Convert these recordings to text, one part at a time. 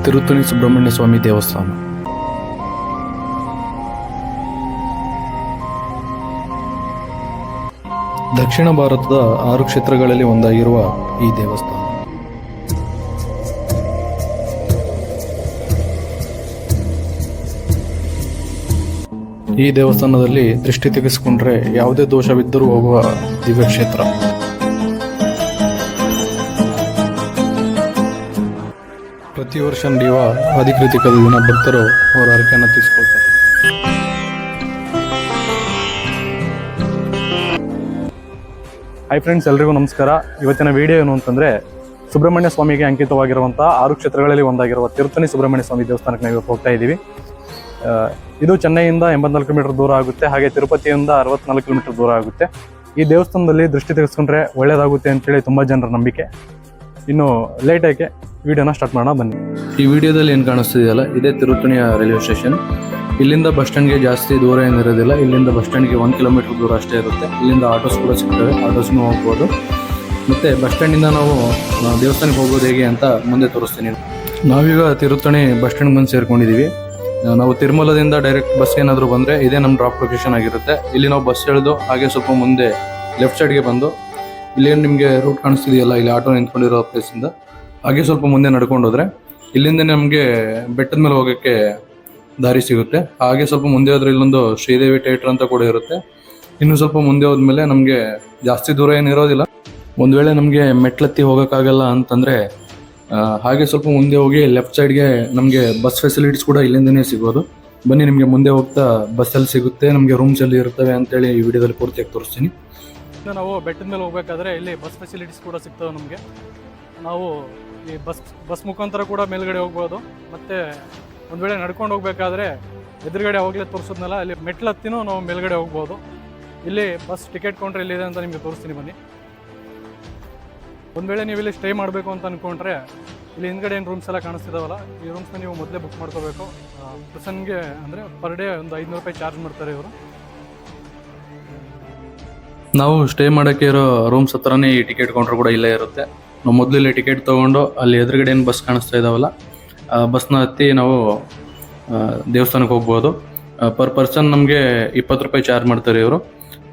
ತಿರುತ್ತಣಿ ಸುಬ್ರಹ್ಮಣ್ಯ ಸ್ವಾಮಿ ದೇವಸ್ಥಾನ. ದಕ್ಷಿಣ ಭಾರತದ 6 ಕ್ಷೇತ್ರಗಳಲ್ಲಿ ಒಂದಾಗಿರುವ ಈ ದೇವಸ್ಥಾನ. ಈ ದೇವಸ್ಥಾನದಲ್ಲಿ ದೃಷ್ಟಿ ತೆಗೆಸಿಕೊಂಡ್ರೆ ಯಾವುದೇ ದೋಷವಿದ್ದರೂ ಹೋಗುವ ದಿವ್ಯ ಕ್ಷೇತ್ರ. ಪ್ರತಿ ವರ್ಷ ನಡೆಯುವ ಅಧಿಕೃತಿಕದ ದಿನ ಭಕ್ತರು ಅವರ ಹರಕೆಯನ್ನು ತೀರಿಸಿಕೊಳ್ತಾರೆ. ಹಾಯ್ ಫ್ರೆಂಡ್ಸ್, ಎಲ್ರಿಗೂ ನಮಸ್ಕಾರ. ಇವತ್ತಿನ ವಿಡಿಯೋ ಏನು ಅಂತಂದರೆ, ಸುಬ್ರಹ್ಮಣ್ಯ ಸ್ವಾಮಿಗೆ ಅಂಕಿತವಾಗಿರುವಂಥ 6 ಕ್ಷೇತ್ರಗಳಲ್ಲಿ ಒಂದಾಗಿರುವ ತಿರುತ್ತಣಿ ಸುಬ್ರಹ್ಮಣ್ಯ ಸ್ವಾಮಿ ದೇವಸ್ಥಾನಕ್ಕೆ ನಾವು ಹೋಗ್ತಾ ಇದ್ದೀವಿ. ಇದು ಚೆನ್ನೈಯಿಂದ 84 ಕಿಲೋಮೀಟರ್ ದೂರ ಆಗುತ್ತೆ, ಹಾಗೆ ತಿರುಪತಿಯಿಂದ 64 ಕಿಲೋಮೀಟರ್ ದೂರ ಆಗುತ್ತೆ. ಈ ದೇವಸ್ಥಾನದಲ್ಲಿ ದೃಷ್ಟಿ ತೆಗೆಸ್ಕೊಂಡ್ರೆ ಒಳ್ಳೇದಾಗುತ್ತೆ ಅಂತೇಳಿ ತುಂಬ ಜನರ ನಂಬಿಕೆ. ಇನ್ನು ಲೇಟ್ ಆಗಿ ವಿಡಿಯೋನ ಸ್ಟಾರ್ಟ್ ಮಾಡೋಣ ಬನ್ನಿ. ಈ ವಿಡಿಯೋದಲ್ಲಿ ಏನು ಕಾಣಿಸ್ತಿದೆಯಲ್ಲ, ಇದೇ ತಿರುತ್ತಣಿಯ ರೈಲ್ವೆ ಸ್ಟೇಷನ್. ಇಲ್ಲಿಂದ ಬಸ್ ಸ್ಟ್ಯಾಂಡ್ಗೆ ಜಾಸ್ತಿ ದೂರ ಏನಿರೋದಿಲ್ಲ. ಇಲ್ಲಿಂದ ಬಸ್ ಸ್ಟ್ಯಾಂಡ್ಗೆ 1 ಕಿಲೋಮೀಟರ್ ದೂರ ಅಷ್ಟೇ ಇರುತ್ತೆ. ಇಲ್ಲಿಂದ ಆಟೋಸ್ ಕೂಡ ಸಿಗ್ತವೆ, ಆಟೋಸ್ನೂ ಹೋಗ್ಬೋದು. ಮತ್ತು ಬಸ್ ಸ್ಟ್ಯಾಂಡಿಂದ ನಾವು ದೇವಸ್ಥಾನಕ್ಕೆ ಹೋಗೋದು ಹೇಗೆ ಅಂತ ಮುಂದೆ ತೋರಿಸ್ತೀನಿ. ನಾವೀಗ ತಿರುತ್ತಣಿ ಬಸ್ ಸ್ಟ್ಯಾಂಡ್ ಬಂದು ಸೇರ್ಕೊಂಡಿದ್ದೀವಿ. ನಾವು ತಿರುಮಲದಿಂದ ಡೈರೆಕ್ಟ್ ಬಸ್ ಏನಾದರೂ ಬಂದರೆ ಇದೇ ನಮ್ಮ ಡ್ರಾಪ್ ಲೊಕೇಶನ್ ಆಗಿರುತ್ತೆ. ಇಲ್ಲಿ ನಾವು ಬಸ್ ಎಳೆದು ಹಾಗೆ ಸ್ವಲ್ಪ ಮುಂದೆ ಲೆಫ್ಟ್ ಸೈಡ್ಗೆ ಬಂದು ಇಲ್ಲೇನು ನಿಮಗೆ ರೂಟ್ ಕಾಣಿಸ್ತಿದೆಯಲ್ಲ, ಇಲ್ಲಿ ಆಟೋ ನಿಂತ್ಕೊಂಡಿರೋ ಪ್ಲೇಸಿಂದ ಹಾಗೆ ಸ್ವಲ್ಪ ಮುಂದೆ ನಡ್ಕೊಂಡು ಹೋದರೆ ಇಲ್ಲಿಂದ ನಮಗೆ ಬೆಟ್ಟದ ಮೇಲೆ ಹೋಗೋಕ್ಕೆ ದಾರಿ ಸಿಗುತ್ತೆ. ಹಾಗೆ ಸ್ವಲ್ಪ ಮುಂದೆ ಹೋದ್ರೆ ಇಲ್ಲೊಂದು ಶ್ರೀದೇವಿ ಥಿಯೇಟರ್ ಅಂತ ಕೂಡ ಇರುತ್ತೆ. ಇನ್ನು ಸ್ವಲ್ಪ ಮುಂದೆ ಹೋದ್ಮೇಲೆ ನಮಗೆ ಜಾಸ್ತಿ ದೂರ ಏನಿರೋದಿಲ್ಲ. ಒಂದು ವೇಳೆ ನಮಗೆ ಮೆಟ್ಲತ್ತಿ ಹೋಗೋಕ್ಕಾಗಲ್ಲ ಅಂತಂದರೆ ಹಾಗೆ ಸ್ವಲ್ಪ ಮುಂದೆ ಹೋಗಿ ಲೆಫ್ಟ್ ಸೈಡ್ಗೆ ನಮಗೆ ಬಸ್ ಫೆಸಿಲಿಟೀಸ್ ಕೂಡ ಇಲ್ಲಿಂದನೇ ಸಿಗೋದು. ಬನ್ನಿ, ನಿಮಗೆ ಮುಂದೆ ಹೋಗ್ತಾ ಬಸ್ಸಲ್ಲಿ ಸಿಗುತ್ತೆ, ನಮಗೆ ರೂಮ್ಸ್ ಎಲ್ಲಿ ಇರ್ತವೆ ಅಂತೇಳಿ ಈ ವಿಡಿಯೋದಲ್ಲಿ ಪೂರ್ತಿಯಾಗಿ ತೋರಿಸ್ತೀನಿ. ನಾವು ಬೆಟ್ಟದ ಮೇಲೆ ಹೋಗ್ಬೇಕಾದ್ರೆ ಇಲ್ಲಿ ಬಸ್ ಫೆಸಿಲಿಟೀಸ್ ಕೂಡ ಸಿಗ್ತವೆ ನಮಗೆ. ನಾವು ಈ ಬಸ್ ಮುಖಾಂತರ ಕೂಡ ಮೇಲ್ಗಡೆ ಹೋಗ್ಬೋದು. ಮತ್ತು ಒಂದು ವೇಳೆ ನಡ್ಕೊಂಡು ಹೋಗ್ಬೇಕಾದ್ರೆ ಎದುರುಗಡೆ ಹೋಗ್ಲೇ ತೋರಿಸೋದ್ನಲ್ಲ, ಅಲ್ಲಿ ಮೆಟ್ಲು ಹತ್ತಿನೂ ನಾವು ಮೇಲ್ಗಡೆ ಹೋಗ್ಬೋದು. ಇಲ್ಲಿ ಬಸ್ ಟಿಕೆಟ್ ಕೌಂಟ್ರ್ ಎಲ್ಲಿದೆ ಅಂತ ನಿಮಗೆ ತೋರಿಸ್ತೀನಿ ಬನ್ನಿ. ಒಂದು ವೇಳೆ ನೀವು ಇಲ್ಲಿ ಸ್ಟೇ ಮಾಡಬೇಕು ಅಂತ ಅಂದ್ಕೊಂಡ್ರೆ ಇಲ್ಲಿ ಹಿಂದ್ಗಡೆ ಏನು ರೂಮ್ಸ್ ಎಲ್ಲ ಕಾಣಿಸ್ತಿದಾವಲ್ಲ, ಈ ರೂಮ್ಸ್ನ ನೀವು ಮೊದಲೇ ಬುಕ್ ಮಾಡ್ಕೋಬೇಕು. ಪರ್ಸನ್ಗೆ ಅಂದರೆ ಪರ್ ಡೇ ಒಂದು 500 ರೂಪಾಯಿ ಚಾರ್ಜ್ ಮಾಡ್ತಾರೆ ಇವರು. ನಾವು ಸ್ಟೇ ಮಾಡೋಕ್ಕೆ ಇರೋ ರೂಮ್ಸ್ ಹತ್ರನೇ ಈ ಟಿಕೆಟ್ ಕೌಂಟ್ರ್ ಕೂಡ ಇಲ್ಲೇ ಇರುತ್ತೆ. ನಾವು ಮೊದಲು ಇಲ್ಲಿ ಟಿಕೆಟ್ ತೊಗೊಂಡು ಅಲ್ಲಿ ಎದುರುಗಡೆ ಏನು ಬಸ್ ಕಾಣಿಸ್ತಾ ಇದ್ದಾವಲ್ಲ, ಬಸ್ನ ಹತ್ತಿ ನಾವು ದೇವಸ್ಥಾನಕ್ಕೆ ಹೋಗ್ಬೋದು. ಪರ್ ಪರ್ಸನ್ ನಮಗೆ 20 ರೂಪಾಯಿ ಚಾರ್ಜ್ ಮಾಡ್ತಾರೆ ಇವರು.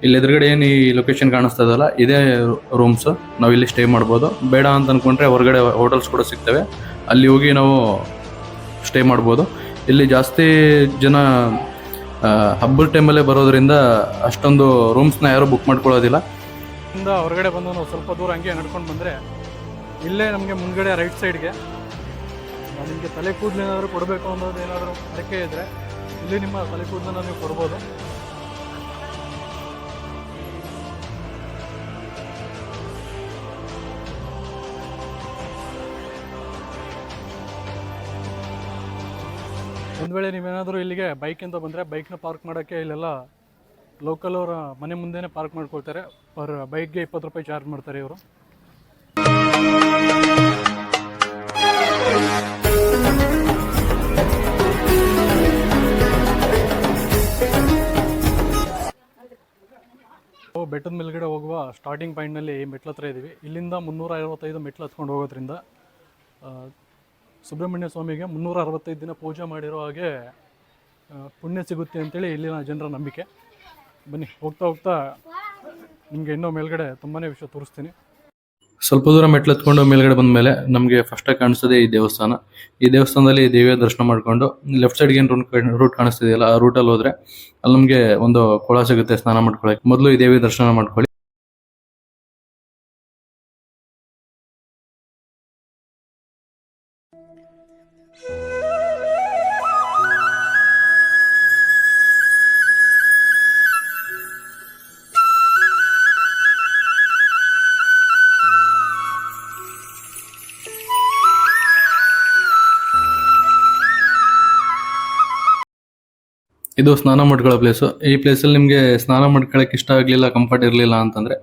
ಇಲ್ಲಿ ಎದುರುಗಡೆ ಏನು ಈ ಲೊಕೇಶನ್ ಕಾಣಿಸ್ತಾ ಇದಲ್ಲ, ಇದೇ ರೂಮ್ಸು. ನಾವು ಇಲ್ಲಿ ಸ್ಟೇ ಮಾಡ್ಬೋದು. ಬೇಡ ಅಂತ ಅಂದ್ಕೊಂಡ್ರೆ ಹೊರಗಡೆ ಹೋಟೆಲ್ಸ್ ಕೂಡ ಸಿಗ್ತವೆ, ಅಲ್ಲಿ ಹೋಗಿ ನಾವು ಸ್ಟೇ ಮಾಡ್ಬೋದು. ಇಲ್ಲಿ ಜಾಸ್ತಿ ಜನ ಹಬ್ಬದ ಟೈಮಲ್ಲೇ ಬರೋದ್ರಿಂದ ಅಷ್ಟೊಂದು ರೂಮ್ಸ್ನ ಯಾರೂ ಬುಕ್ ಮಾಡ್ಕೊಳ್ಳೋದಿಲ್ಲ. ಇಂದ ಹೊರಗಡೆ ಬಂದು ನಾವು ಸ್ವಲ್ಪ ದೂರ ಹಂಗೆ ನಡ್ಕೊಂಡು ಬಂದರೆ ಇಲ್ಲೇ ನಮಗೆ ಮುಂದ್ಗಡೆ ರೈಟ್ ಸೈಡ್ಗೆ ನಿಮಗೆ ತಲೆ ಕೂದಲು ಏನಾದರೂ ಕೊಡಬೇಕು ಅನ್ನೋದು ಏನಾದರೂ ಅದಕ್ಕೆ ಇದ್ದರೆ ಇಲ್ಲಿ ನಿಮ್ಮ ತಲೆ ಕೂದಲನ್ನು ನೀವು ಕೊಡ್ಬೋದು. ಒಂದು ವೇಳೆ ನೀವೇನಾದರೂ ಇಲ್ಲಿಗೆ ಬೈಕಿಂದ ಬಂದರೆ ಬೈಕ್ನ ಪಾರ್ಕ್ ಮಾಡೋಕ್ಕೆ ಇಲ್ಲೆಲ್ಲ ಲೋಕಲ್ ಅವರ ಮನೆ ಮುಂದೆನೇ ಪಾರ್ಕ್ ಮಾಡ್ಕೊಳ್ತಾರೆ. ಪರ್ ಬೈಕ್ಗೆ 20 ರೂಪಾಯಿ ಚಾರ್ಜ್ ಮಾಡ್ತಾರೆ ಇವರು. ಬೆಟ್ಟದ ಮೇಲ್ಗಡೆ ಹೋಗುವ ಸ್ಟಾರ್ಟಿಂಗ್ ಪಾಯಿಂಟ್ನಲ್ಲಿ ಮೆಟ್ಲು ಹತ್ರ ಇದ್ದೀವಿ. ಇಲ್ಲಿಂದ 365 ಮೆಟ್ಲು ಹತ್ಕೊಂಡು ಹೋಗೋದ್ರಿಂದ ಸುಬ್ರಹ್ಮಣ್ಯ ಸ್ವಾಮಿಗೆ 365 ದಿನ ಪೂಜೆ ಮಾಡಿರೋ ಹಾಗೆ ಪುಣ್ಯ ಸಿಗುತ್ತೆ ಅಂತೇಳಿ ಇಲ್ಲಿನ ಜನರ ನಂಬಿಕೆ. ಬನ್ನಿ, ಹೋಗ್ತಾ ಹೋಗ್ತಾ ನಿಮಗೆ ಇನ್ನೂ ಮೇಲ್ಗಡೆ ತುಂಬಾ ವಿಷಯ ತೋರಿಸ್ತೀನಿ. ಸ್ವಲ್ಪ ದೂರ ಮೆಟ್ಲು ಹತ್ಕೊಂಡು ಮೇಲ್ಗಡೆ ಬಂದ ಮೇಲೆ ನಮಗೆ ಫಸ್ಟಾಗಿ ಕಾಣಿಸ್ತದೆ ಈ ದೇವಸ್ಥಾನ. ಈ ದೇವಸ್ಥಾನದಲ್ಲಿ ದೇವಿಯ ದರ್ಶನ ಮಾಡಿಕೊಂಡು ಲೆಫ್ಟ್ ಸೈಡ್ಗೆ ಏನು ರೂಟ್ ಕಾಣಿಸ್ತಿದೆಯಲ್ಲ, ಆ ರೂಟಲ್ಲಿ ಹೋದರೆ ಅಲ್ಲಿ ನಮಗೆ ಒಂದು ಕೊಳ ಸಿಗುತ್ತೆ ಸ್ನಾನ ಮಾಡ್ಕೊಳ್ಳೋಕೆ. ಮೊದಲು ಈ ದೇವಿಯ ದರ್ಶನ ಮಾಡ್ಕೊಳ್ಳಿ. ಇದು ಸ್ನಾನ ಮಾಡ್ಕೊಳ್ಳೋ ಪ್ಲೇಸು. ಈ ಪ್ಲೇಸಲ್ಲಿ ನಿಮಗೆ ಸ್ನಾನ ಮಾಡ್ಕೊಳ್ಳೋಕೆ ಇಷ್ಟ ಆಗಲಿಲ್ಲ, ಕಂಫರ್ಟ್ ಇರಲಿಲ್ಲ ಅಂತಂದರೆ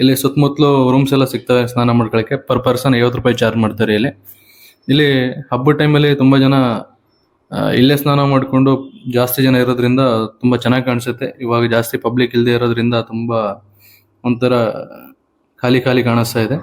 ಇಲ್ಲಿ ಸುತ್ತಮುತ್ತಲು ರೂಮ್ಸ್ ಎಲ್ಲ ಸಿಗ್ತವೆ ಸ್ನಾನ ಮಾಡ್ಕೊಳ್ಳೋಕ್ಕೆ. ಪರ್ ಪರ್ಸನ್ 50 ರೂಪಾಯಿ ಚಾರ್ಜ್ ಮಾಡ್ತಾರೆ ಇಲ್ಲಿ ಹಬ್ಬದ ಟೈಮಲ್ಲಿ ತುಂಬ ಜನ ಇಲ್ಲೇ ಸ್ನಾನ ಮಾಡಿಕೊಂಡು ಜಾಸ್ತಿ ಜನ ಇರೋದ್ರಿಂದ ತುಂಬ ಚೆನ್ನಾಗಿ ಕಾಣಿಸುತ್ತೆ. ಇವಾಗ ಜಾಸ್ತಿ ಪಬ್ಲಿಕ್ ಇಲ್ಲದೆ ಇರೋದ್ರಿಂದ ತುಂಬ ಒಂಥರ ಖಾಲಿ ಖಾಲಿ ಕಾಣಿಸ್ತಾ ಇದೆ.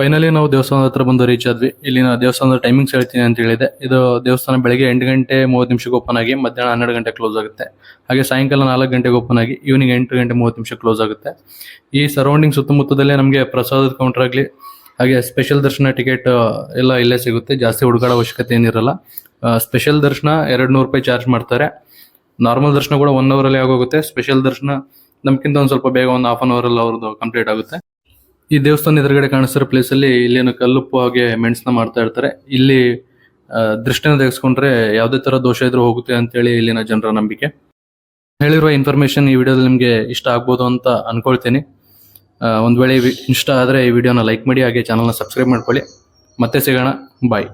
ಫೈನಲಿ ನಾವು ದೇವಸ್ಥಾನದ ಹತ್ರ ಬಂದು ರೀಚ್ ಆದ್ವಿ. ಇಲ್ಲಿನ ದೇವಸ್ಥಾನದ ಟೈಮಿಂಗ್ಸ್ ಹೇಳ್ತೀನಿ ಅಂತ ಹೇಳಿದೆ. ಇದು ದೇವಸ್ಥಾನ ಬೆಳಗ್ಗೆ 8 ಗಂಟೆ 30 ನಿಮಿಷಕ್ಕೆ ಓಪನ್ ಆಗಿ ಮಧ್ಯಾಹ್ನ 12 ಗಂಟೆ ಕ್ಲೋಸ್ ಆಗುತ್ತೆ. ಹಾಗೆ ಸಾಯಂಕಾಲ 4 ಗಂಟೆಗೆ ಓಪನ್ ಆಗಿ ಈವ್ನಿಂಗ್ 8 ಗಂಟೆ 30 ನಿಮಿಷ ಕ್ಲೋಸ್ ಆಗುತ್ತೆ. ಈ ಸರೌಂಡಿಂಗ್ ಸುತ್ತಮುತ್ತದಲ್ಲೇ ನಮಗೆ ಪ್ರಸಾದದ ಕೌಂಟರ್ ಆಗಲಿ ಹಾಗೆ ಸ್ಪೆಷಲ್ ದರ್ಶನ ಟಿಕೆಟ್ ಎಲ್ಲ ಇಲ್ಲೇ ಸಿಗುತ್ತೆ. ಜಾಸ್ತಿ ಹುಡುಗಾಡೋ ಅವಶ್ಯಕತೆ ಏನಿರಲ್ಲ. ಸ್ಪೆಷಲ್ ದರ್ಶನ 200 ರೂಪಾಯಿ ಚಾರ್ಜ್ ಮಾಡ್ತಾರೆ. ನಾರ್ಮಲ್ ದರ್ಶನ ಕೂಡ 1 ಅವರಲ್ಲಿ ಆಗೋಗುತ್ತೆ. ಸ್ಪೆಷಲ್ ದರ್ಶನ ನಮ್ಗಿಂತ ಒಂದು ಸ್ವಲ್ಪ ಬೇಗ ಒಂದು 1/2 ಅವರಲ್ಲಿ ಅವ್ರದ್ದು ಕಂಪ್ಲೀಟ್ ಆಗುತ್ತೆ. ಈ ದೇವಸ್ಥಾನ ಎದುರುಗಡೆ ಕಾಣಿಸ್ತಿರೋ ಪ್ಲೇಸ್ ಅಲ್ಲಿ ಇಲ್ಲೇನು ಕಲ್ಲುಪ್ಪು ಹಾಗೆ ಮೆಣಸನ್ನ ಮಾಡ್ತಾ ಇರ್ತಾರೆ. ಇಲ್ಲಿ ದೃಷ್ಟಿನ ತೆಗೆಸ್ಕೊಂಡ್ರೆ ಯಾವುದೇ ತರ ದೋಷ ಇದ್ರೂ ಹೋಗುತ್ತೆ ಅಂತೇಳಿ ಇಲ್ಲಿನ ಜನರ ನಂಬಿಕೆ. ಹೇಳಿರುವ ಇನ್ಫಾರ್ಮೇಶನ್ ಈ ವಿಡಿಯೋದಲ್ಲಿ ನಿಮಗೆ ಇಷ್ಟ ಆಗ್ಬೋದು ಅಂತ ಅನ್ಕೊಳ್ತೀನಿ. ಒಂದ್ ವೇಳೆ ಇಷ್ಟ ಆದರೆ ಈ ವಿಡಿಯೋನ ಲೈಕ್ ಮಾಡಿ ಹಾಗೆ ಚಾನಲ್ನ ಸಬ್ಸ್ಕ್ರೈಬ್ ಮಾಡ್ಕೊಳ್ಳಿ. ಮತ್ತೆ ಸಿಗೋಣ. ಬಾಯ್.